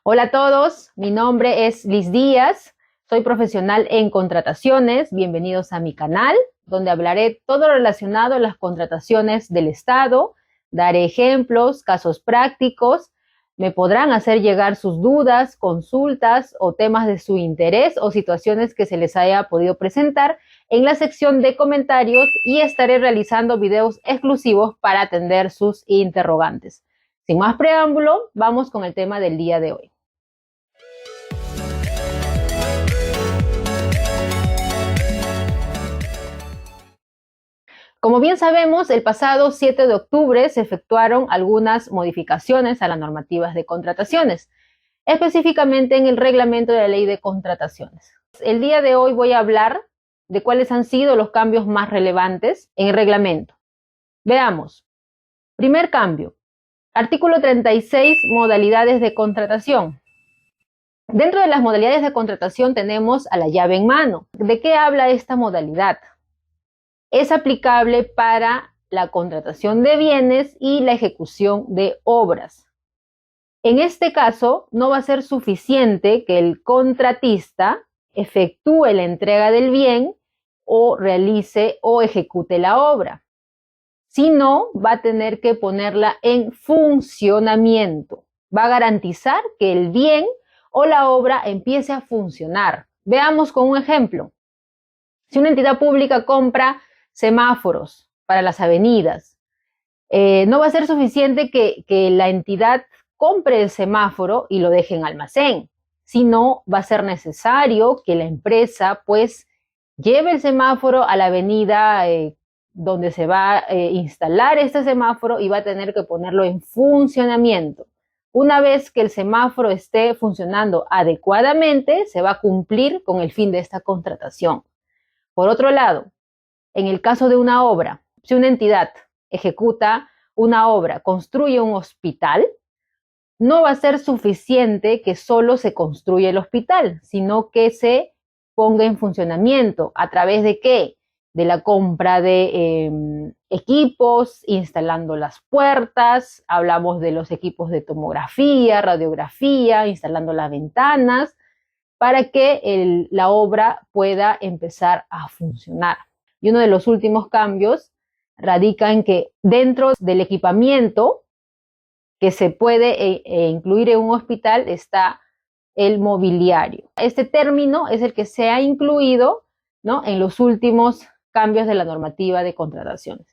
Hola a todos, mi nombre es Liz Díaz, soy profesional en contrataciones. Bienvenidos a mi canal, donde hablaré todo relacionado a las contrataciones del Estado. Daré ejemplos, casos prácticos, me podrán hacer llegar sus dudas, consultas o temas de su interés o situaciones que se les haya podido presentar en la sección de comentarios y estaré realizando videos exclusivos para atender sus interrogantes. Sin más preámbulo, vamos con el tema del día de hoy. Como bien sabemos, el pasado 7 de octubre se efectuaron algunas modificaciones a las normativas de contrataciones, específicamente en el reglamento de la ley de contrataciones. El día de hoy voy a hablar de cuáles han sido los cambios más relevantes en el reglamento. Veamos. Primer cambio. Artículo 36, modalidades de contratación. Dentro de las modalidades de contratación tenemos a la llave en mano. ¿De qué habla esta modalidad? Es aplicable para la contratación de bienes y la ejecución de obras. En este caso, no va a ser suficiente que el contratista efectúe la entrega del bien o realice o ejecute la obra, sino va a tener que ponerla en funcionamiento. Va a garantizar que el bien o la obra empiece a funcionar. Veamos con un ejemplo. Si una entidad pública compra semáforos para las avenidas, no va a ser suficiente que la entidad compre el semáforo y lo deje en almacén, sino va a ser necesario que la empresa pues lleve el semáforo a la avenida donde se va a instalar este semáforo y va a tener que ponerlo en funcionamiento. Una vez que el semáforo esté funcionando adecuadamente, se va a cumplir con el fin de esta contratación. Por otro lado, en el caso de una obra, si una entidad ejecuta una obra, construye un hospital, no va a ser suficiente que solo se construya el hospital, sino que se ponga en funcionamiento. ¿A través de qué? De la compra de equipos, instalando las puertas, hablamos de los equipos de tomografía, radiografía, instalando las ventanas, para que la obra pueda empezar a funcionar. Y uno de los últimos cambios radica en que dentro del equipamiento que se puede incluir en un hospital está el mobiliario. Este término es el que se ha incluido, ¿no?, en los últimos cambios de la normativa de contrataciones.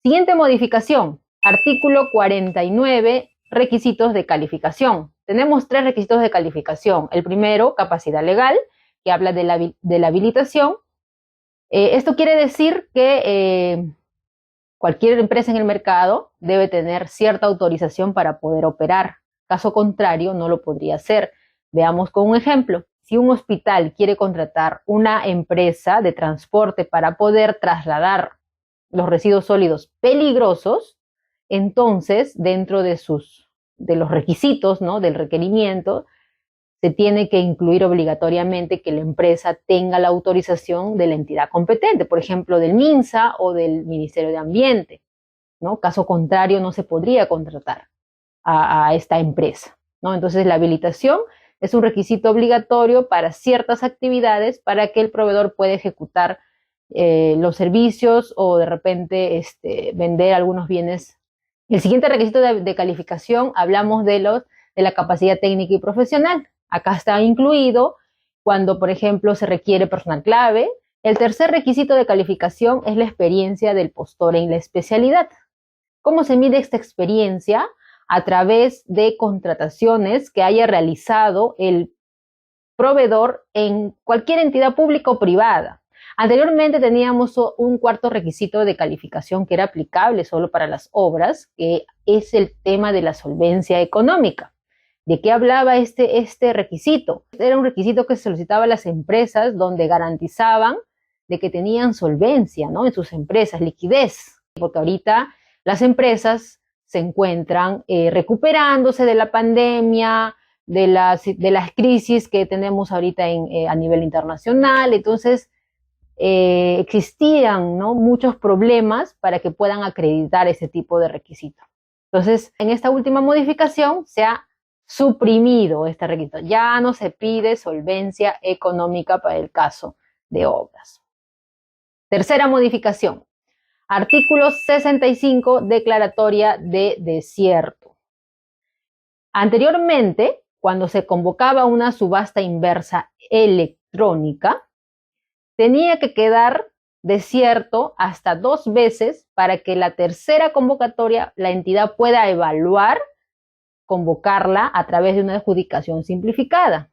Siguiente modificación, artículo 49, requisitos de calificación. Tenemos 3 requisitos de calificación. El primero, capacidad legal, que habla de la habilitación. Esto quiere decir que cualquier empresa en el mercado debe tener cierta autorización para poder operar. Caso contrario, no lo podría hacer. Veamos con un ejemplo. Si un hospital quiere contratar una empresa de transporte para poder trasladar los residuos sólidos peligrosos, entonces, dentro de los requisitos, ¿no?, del requerimiento, se tiene que incluir obligatoriamente que la empresa tenga la autorización de la entidad competente, por ejemplo, del MINSA o del Ministerio de Ambiente, ¿no? Caso contrario, no se podría contratar a esta empresa, ¿no? Entonces, la habilitación es un requisito obligatorio para ciertas actividades para que el proveedor pueda ejecutar los servicios o de repente vender algunos bienes. El siguiente requisito de calificación, hablamos de la capacidad técnica y profesional. Acá está incluido cuando, por ejemplo, se requiere personal clave. El tercer requisito de calificación es la experiencia del postor en la especialidad. ¿Cómo se mide esta experiencia? A través de contrataciones que haya realizado el proveedor en cualquier entidad pública o privada. Anteriormente teníamos un cuarto requisito de calificación que era aplicable solo para las obras, que es el tema de la solvencia económica. ¿De qué hablaba este requisito? Era un requisito que se solicitaba a las empresas donde garantizaban de que tenían solvencia, ¿no?, en sus empresas, liquidez, porque ahorita las empresas se encuentran recuperándose de la pandemia, de las crisis que tenemos ahorita a nivel internacional. Entonces, existían, ¿no?, muchos problemas para que puedan acreditar ese tipo de requisito. Entonces, en esta última modificación se ha suprimido este requisito. Ya no se pide solvencia económica para el caso de obras. Tercera modificación. Artículo 65, declaratoria de desierto. Anteriormente, cuando se convocaba una subasta inversa electrónica, tenía que quedar desierto hasta 2 veces para que la tercera convocatoria la entidad pueda evaluar convocarla a través de una adjudicación simplificada.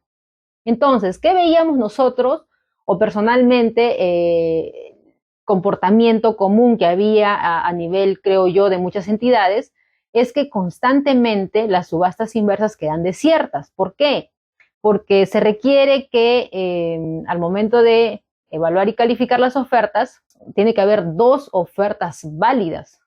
Entonces, ¿qué veíamos nosotros o personalmente comportamiento común que había a nivel, creo yo, de muchas entidades? Es que constantemente las subastas inversas quedan desiertas. ¿Por qué? Porque se requiere que al momento de evaluar y calificar las ofertas, tiene que haber 2 ofertas válidas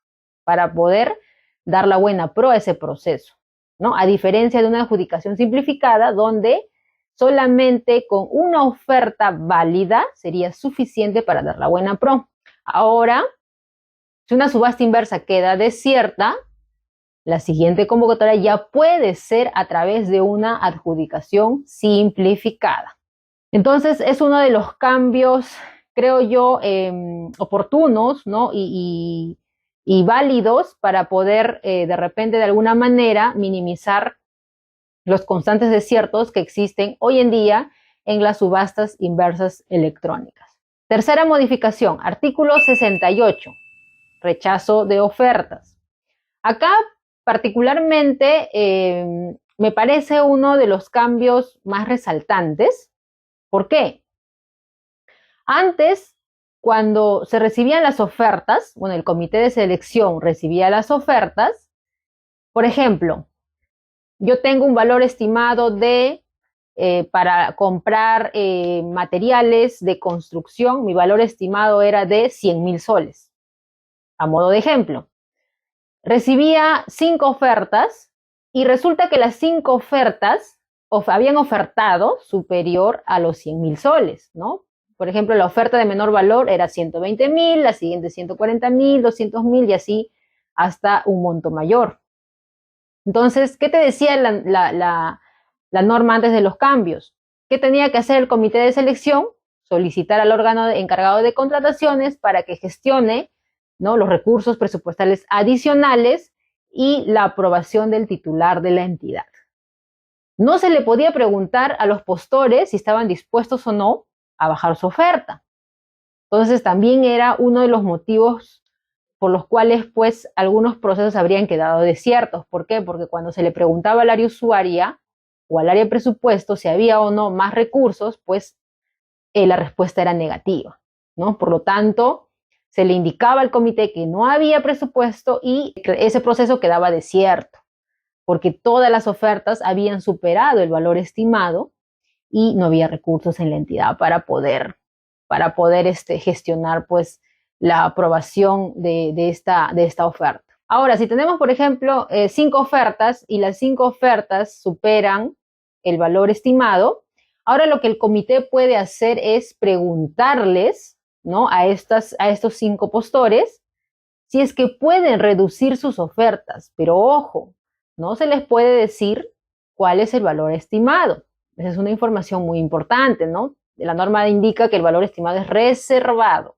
para poder dar la buena pro a ese proceso, ¿no? A diferencia de una adjudicación simplificada, donde solamente con una oferta válida sería suficiente para dar la buena pro. Ahora, si una subasta inversa queda desierta, la siguiente convocatoria ya puede ser a través de una adjudicación simplificada. Entonces, es uno de los cambios, creo yo, oportunos, ¿no? y válidos para poder, de repente, de alguna manera, minimizar los constantes desiertos que existen hoy en día en las subastas inversas electrónicas. Tercera modificación, artículo 68, rechazo de ofertas. Acá particularmente me parece uno de los cambios más resaltantes. ¿Por qué? Antes, cuando se recibían las ofertas, bueno, el comité de selección recibía las ofertas, por ejemplo, yo tengo un valor estimado de, para comprar materiales de construcción, mi valor estimado era de 100.000 soles, a modo de ejemplo. Recibía 5 ofertas y resulta que las 5 ofertas habían ofertado superior a los 100.000 soles, ¿no? Por ejemplo, la oferta de menor valor era 120.000, la siguiente 140.000, 200.000 y así hasta un monto mayor. Entonces, ¿qué te decía la norma antes de los cambios? ¿Qué tenía que hacer el comité de selección? Solicitar al órgano encargado de contrataciones para que gestione, ¿no?, los recursos presupuestales adicionales y la aprobación del titular de la entidad. No se le podía preguntar a los postores si estaban dispuestos o no a bajar su oferta. Entonces, también era uno de los motivos por los cuales, pues, algunos procesos habrían quedado desiertos. ¿Por qué? Porque cuando se le preguntaba al área usuaria o al área de presupuesto si había o no más recursos, pues la respuesta era negativa, ¿no? Por lo tanto, se le indicaba al comité que no había presupuesto y ese proceso quedaba desierto, porque todas las ofertas habían superado el valor estimado y no había recursos en la entidad para poder gestionar, pues, la aprobación de esta oferta. Ahora, si tenemos, por ejemplo, 5 ofertas y las 5 ofertas superan el valor estimado, ahora lo que el comité puede hacer es preguntarles, ¿no?, a estos 5 postores si es que pueden reducir sus ofertas, pero ojo, no se les puede decir cuál es el valor estimado. Esa es una información muy importante, ¿no? La norma indica que el valor estimado es reservado.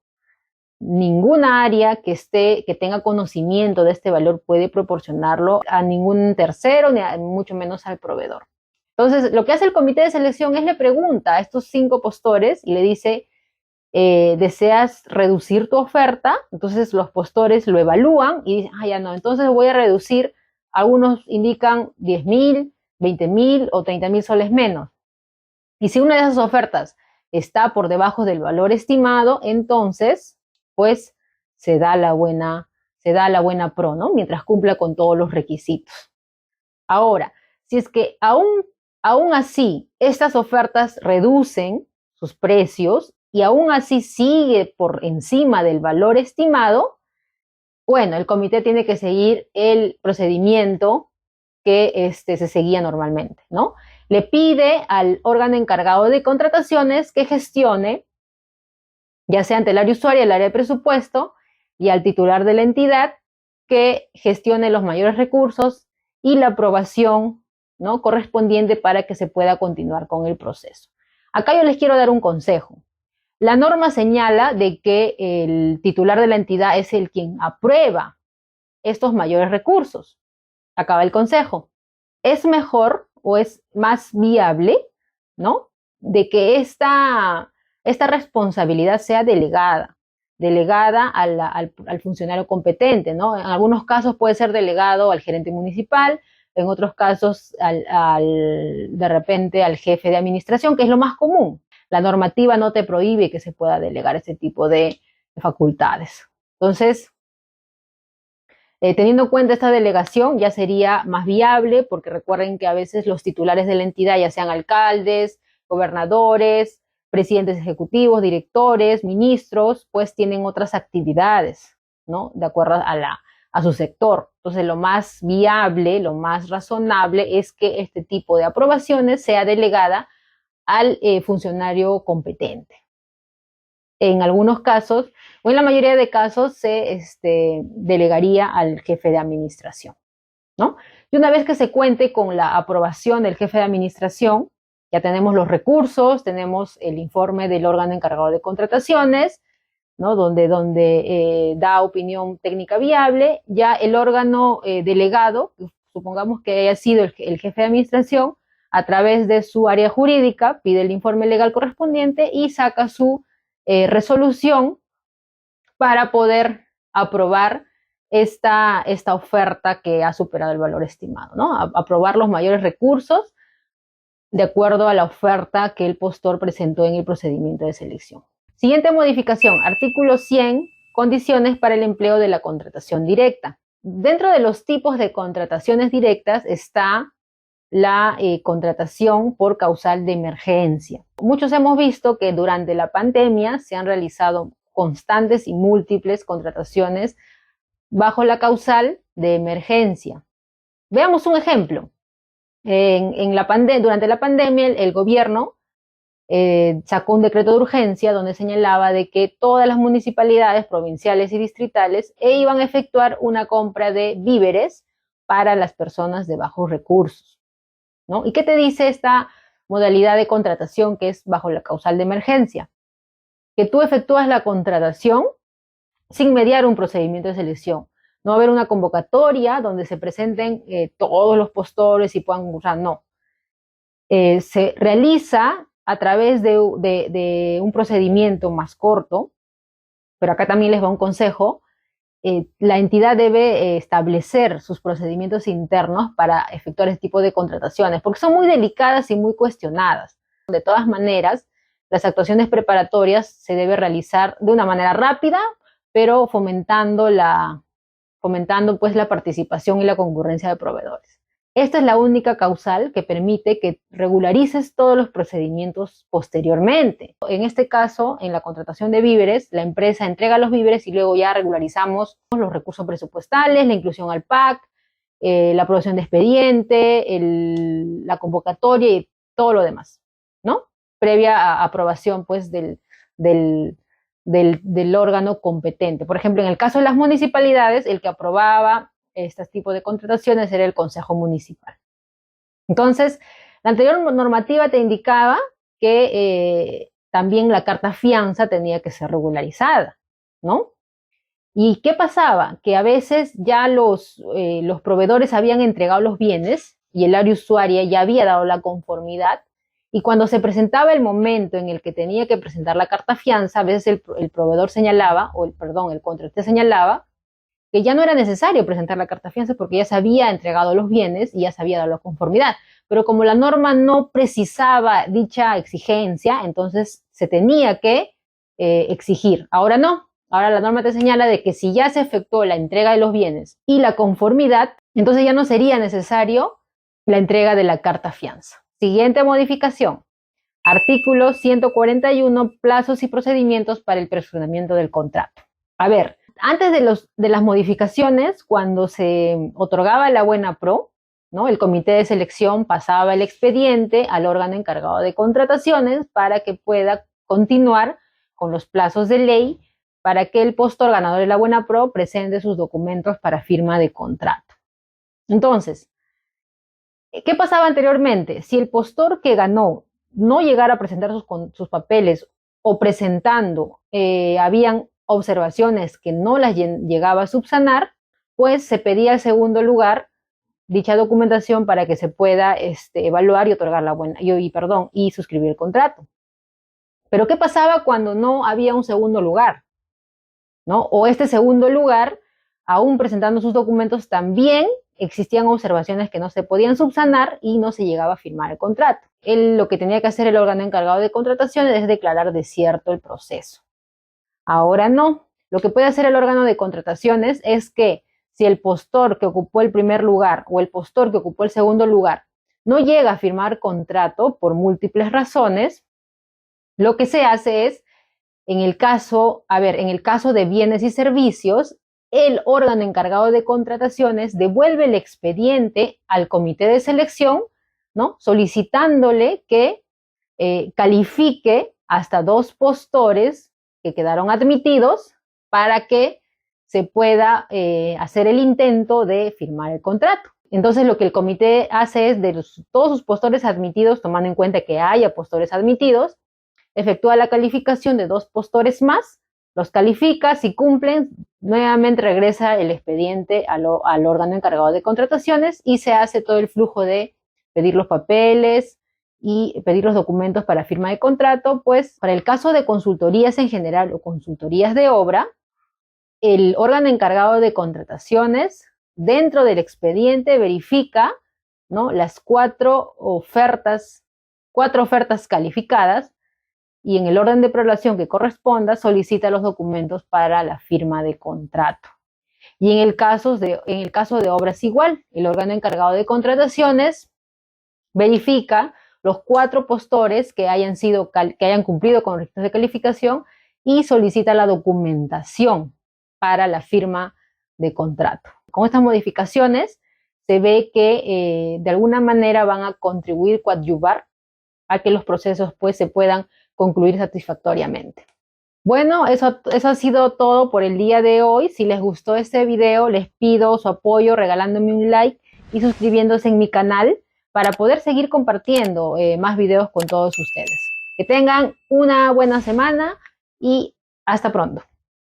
Ninguna área que tenga conocimiento de este valor puede proporcionarlo a ningún tercero, ni mucho menos al proveedor. Entonces, lo que hace el comité de selección es le pregunta a estos 5 postores y le dice, ¿deseas reducir tu oferta? Entonces los postores lo evalúan y dicen, ya no, entonces voy a reducir, algunos indican 10.000, 20.000 o 30.000 soles menos. Y si una de esas ofertas está por debajo del valor estimado, entonces, pues, se da la buena pro, ¿no? Mientras cumpla con todos los requisitos. Ahora, si es que aún así estas ofertas reducen sus precios y aún así sigue por encima del valor estimado, bueno, el comité tiene que seguir el procedimiento que se seguía normalmente, ¿no? Le pide al órgano encargado de contrataciones que gestione, ya sea ante el área usuaria, el área de presupuesto, y al titular de la entidad, que gestione los mayores recursos y la aprobación ¿no?, correspondiente para que se pueda continuar con el proceso. Acá yo les quiero dar un consejo. La norma señala de que el titular de la entidad es el quien aprueba estos mayores recursos. Acaba el consejo. Es mejor o es más viable, ¿no?, de que esta responsabilidad sea delegada al funcionario competente, ¿no? En algunos casos puede ser delegado al gerente municipal, en otros casos de repente al jefe de administración, que es lo más común. La normativa no te prohíbe que se pueda delegar ese tipo de facultades. Entonces, teniendo en cuenta esta delegación, ya sería más viable, porque recuerden que a veces los titulares de la entidad, ya sean alcaldes, gobernadores, presidentes ejecutivos, directores, ministros, pues tienen otras actividades, ¿no?, de acuerdo a su sector. Entonces, lo más viable, lo más razonable es que este tipo de aprobaciones sea delegada al funcionario competente. En algunos casos, o en la mayoría de casos, se delegaría al jefe de administración, ¿no? Y una vez que se cuente con la aprobación del jefe de administración, ya tenemos los recursos, tenemos el informe del órgano encargado de contrataciones, ¿no?, donde da opinión técnica viable. Ya el órgano delegado, supongamos que haya sido el jefe de administración, a través de su área jurídica, pide el informe legal correspondiente y saca su resolución para poder aprobar esta oferta que ha superado el valor estimado, ¿no? Aprobar los mayores recursos de acuerdo a la oferta que el postor presentó en el procedimiento de selección. Siguiente modificación, artículo 100, condiciones para el empleo de la contratación directa. Dentro de los tipos de contrataciones directas está la contratación por causal de emergencia. Muchos hemos visto que durante la pandemia se han realizado constantes y múltiples contrataciones bajo la causal de emergencia. Veamos un ejemplo. Durante la pandemia, el gobierno sacó un decreto de urgencia donde señalaba de que todas las municipalidades provinciales y distritales iban a efectuar una compra de víveres para las personas de bajos recursos, ¿no? ¿Y qué te dice esta modalidad de contratación que es bajo la causal de emergencia? Que tú efectúas la contratación sin mediar un procedimiento de selección. No va a haber una convocatoria donde se presenten todos los postores y puedan usar, no. Se realiza a través de un procedimiento más corto, pero acá también les va un consejo. La entidad debe establecer sus procedimientos internos para efectuar este tipo de contrataciones, porque son muy delicadas y muy cuestionadas. De todas maneras, las actuaciones preparatorias se deben realizar de una manera rápida, pero fomentando pues la participación y la concurrencia de proveedores. Esta es la única causal que permite que regularices todos los procedimientos posteriormente. En este caso, en la contratación de víveres, la empresa entrega los víveres y luego ya regularizamos los recursos presupuestales, la inclusión al PAC, la aprobación de expediente, la convocatoria y todo lo demás, ¿no? Previa aprobación, pues, del órgano competente. Por ejemplo, en el caso de las municipalidades, el que aprobaba este tipo de contrataciones era el Consejo Municipal. Entonces, la anterior normativa te indicaba que también la carta fianza tenía que ser regularizada, ¿no? ¿Y qué pasaba? Que a veces ya los proveedores habían entregado los bienes y el área usuaria ya había dado la conformidad, y cuando se presentaba el momento en el que tenía que presentar la carta fianza, a veces el proveedor señalaba, el contratante señalaba, que ya no era necesario presentar la carta fianza porque ya se había entregado los bienes y ya se había dado la conformidad. Pero como la norma no precisaba dicha exigencia, entonces se tenía que exigir. Ahora no. Ahora la norma te señala de que si ya se efectuó la entrega de los bienes y la conformidad, entonces ya no sería necesario la entrega de la carta fianza. Siguiente modificación. Artículo 141, plazos y procedimientos para el perfeccionamiento del contrato. A ver, antes de las modificaciones, cuando se otorgaba la buena pro, ¿no?, el comité de selección pasaba el expediente al órgano encargado de contrataciones para que pueda continuar con los plazos de ley para que el postor ganador de la buena pro presente sus documentos para firma de contrato. Entonces, ¿Qué pasaba anteriormente? Si el postor que ganó no llegara a presentar sus papeles o presentando habían observaciones que no las llegaba a subsanar, pues se pedía al segundo lugar dicha documentación para que se pueda evaluar y otorgar la buena y suscribir el contrato. Pero ¿qué pasaba cuando no había un segundo lugar? ¿No? O este segundo lugar, aún presentando sus documentos, también existían observaciones que no se podían subsanar y no se llegaba a firmar el contrato. Lo que tenía que hacer el órgano encargado de contrataciones es declarar desierto el proceso. Ahora no. Lo que puede hacer el órgano de contrataciones es que si el postor que ocupó el primer lugar o el postor que ocupó el segundo lugar no llega a firmar contrato por múltiples razones, lo que se hace es, en el caso de bienes y servicios, el órgano encargado de contrataciones devuelve el expediente al comité de selección, ¿no? Solicitándole que califique hasta 2 postores que quedaron admitidos para que se pueda hacer el intento de firmar el contrato. Entonces lo que el comité hace es de todos sus postores admitidos, tomando en cuenta que haya postores admitidos, efectúa la calificación de 2 postores más, los califica, si cumplen, nuevamente regresa el expediente al órgano encargado de contrataciones y se hace todo el flujo de pedir los papeles y pedir los documentos para firma de contrato. Pues para el caso de consultorías en general o consultorías de obra, el órgano encargado de contrataciones dentro del expediente verifica, ¿no?, las 4 ofertas calificadas, y en el orden de prelación que corresponda solicita los documentos para la firma de contrato. Y en el caso de obras igual, el órgano encargado de contrataciones verifica los 4 postores que hayan cumplido con los requisitos de calificación y solicita la documentación para la firma de contrato. Con estas modificaciones se ve que de alguna manera van a contribuir, coadyuvar a que los procesos pues se puedan concluir satisfactoriamente. Bueno, eso ha sido todo por el día de hoy. Si les gustó este video, les pido su apoyo regalándome un like y suscribiéndose en mi canal para poder seguir compartiendo más videos con todos ustedes. Que tengan una buena semana y hasta pronto.